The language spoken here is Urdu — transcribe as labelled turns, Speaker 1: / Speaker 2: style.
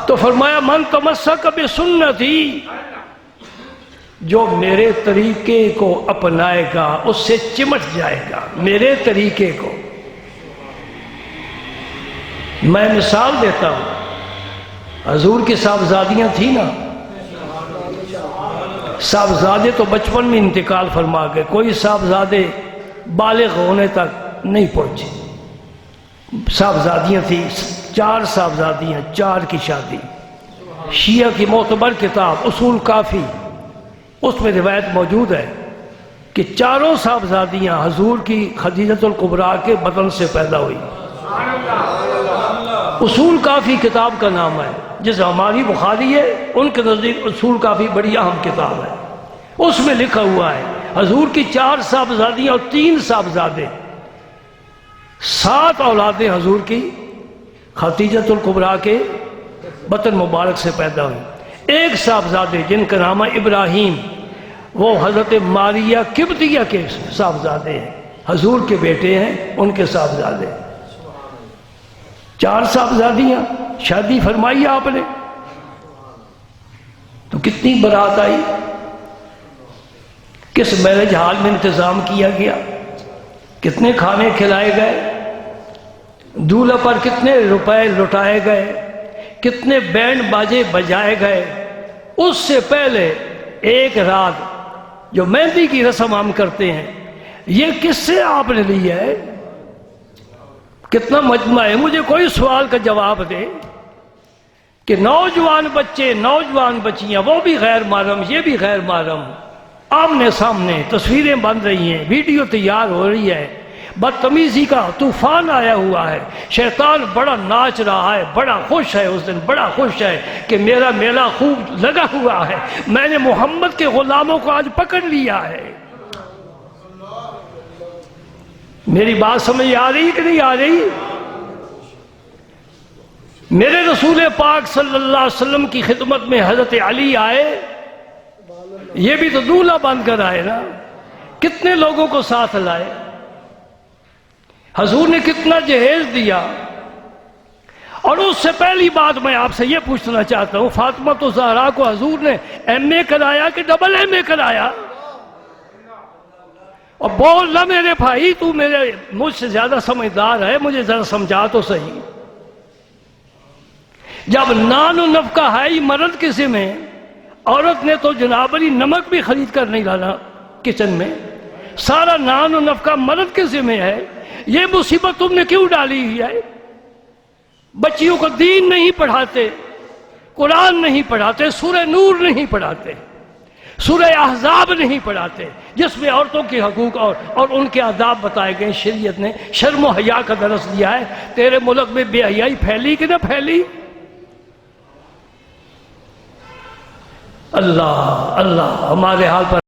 Speaker 1: تو فرمایا من تمسک بسنتی، جو میرے طریقے کو اپنائے گا اس سے چمٹ جائے گا میرے طریقے کو۔ میں مثال دیتا ہوں، حضور کی صاحبزادیاں تھیں نا، صاحبزادے تو بچپن میں انتقال فرما گئے، کوئی صاحبزادے بالغ ہونے تک نہیں پہنچے۔ صاحبزادیاں تھیں 4 صاحبزادیاں، 4 کی شادی۔ شیعہ کی معتبر کتاب اصول کافی، اس میں روایت موجود ہے کہ 4 صاحبزادیاں حضور کی خدیجۃ الکبریٰ کے بدن سے پیدا ہوئی۔ اصول کافی کتاب کا نام ہے، جیسے ہماری بخاری ہے ان کے نزدیک اصول کافی بڑی اہم کتاب ہے۔ اس میں لکھا ہوا ہے حضور کی 4 صاحبزادیاں اور 3 صاحبزادے، 7 اولادیں حضور کی خدیجۃ الکبریٰ کے بطن مبارک سے پیدا ہوئی۔ 1 صاحبزادے جن کا نام ہے ابراہیم، وہ حضرت ماریہ قبطیہ کے صاحبزادے ہیں، حضور کے بیٹے ہیں، ان کے صاحبزادے۔ 4 صاحبزادیاں شادی فرمائی آپ نے، تو کتنی برات آئی، کس میرج ہال میں انتظام کیا گیا، کتنے کھانے کھلائے گئے، دولہا پر کتنے روپے لٹائے گئے، کتنے بینڈ باجے بجائے گئے۔ اس سے پہلے ایک رات جو مہندی کی رسم ہم کرتے ہیں، یہ کس سے آپ نے لی ہے؟ کتنا مجمع ہے، مجھے کوئی سوال کا جواب دے کہ نوجوان بچے نوجوان بچیاں، وہ بھی غیر محرم یہ بھی غیر محرم، آمنے سامنے تصویریں بن رہی ہیں، ویڈیو تیار ہو رہی ہے، بدتمیزی کا طوفان آیا ہوا ہے، شیطان بڑا ناچ رہا ہے، بڑا خوش ہے، اس دن بڑا خوش ہے کہ میرا میلہ خوب لگا ہوا ہے، میں نے محمد کے غلاموں کو آج پکڑ لیا ہے۔ میری بات سمجھ آ رہی کہ نہیں آ رہی؟ میرے رسول پاک صلی اللہ علیہ وسلم کی خدمت میں حضرت علی آئے، یہ بھی تو دولہا بن کر آئے نا، کتنے لوگوں کو ساتھ لائے، حضور نے کتنا جہیز دیا۔ اور اس سے پہلی بات میں آپ سے یہ پوچھنا چاہتا ہوں، فاطمہ الزہرا کو حضور نے ایم اے کرایا کہ ڈبل ایم اے کرایا؟ اور بول نہ میرے بھائی، تو مجھ سے زیادہ سمجھدار ہے، مجھے ذرا سمجھا تو صحیح۔ جب نان و نفقہ ہے مرد کے ذمہ، عورت نے تو جناب علی نمک بھی خرید کر نہیں لانا کچن میں، سارا نان و نفقہ مرد کے ذمہ ہے، یہ مصیبت تم نے کیوں ڈالی ہوئی ہے؟ بچیوں کو دین نہیں پڑھاتے، قرآن نہیں پڑھاتے، سورہ نور نہیں پڑھاتے، سورہ احزاب نہیں پڑھاتے، جس میں عورتوں کے حقوق اور ان کے آداب بتائے گئے۔ شریعت نے شرم و حیا کا درس دیا ہے۔ تیرے ملک میں بے حیائی پھیلی کہ نہ پھیلی؟ اللہ اللہ ہمارے حال پر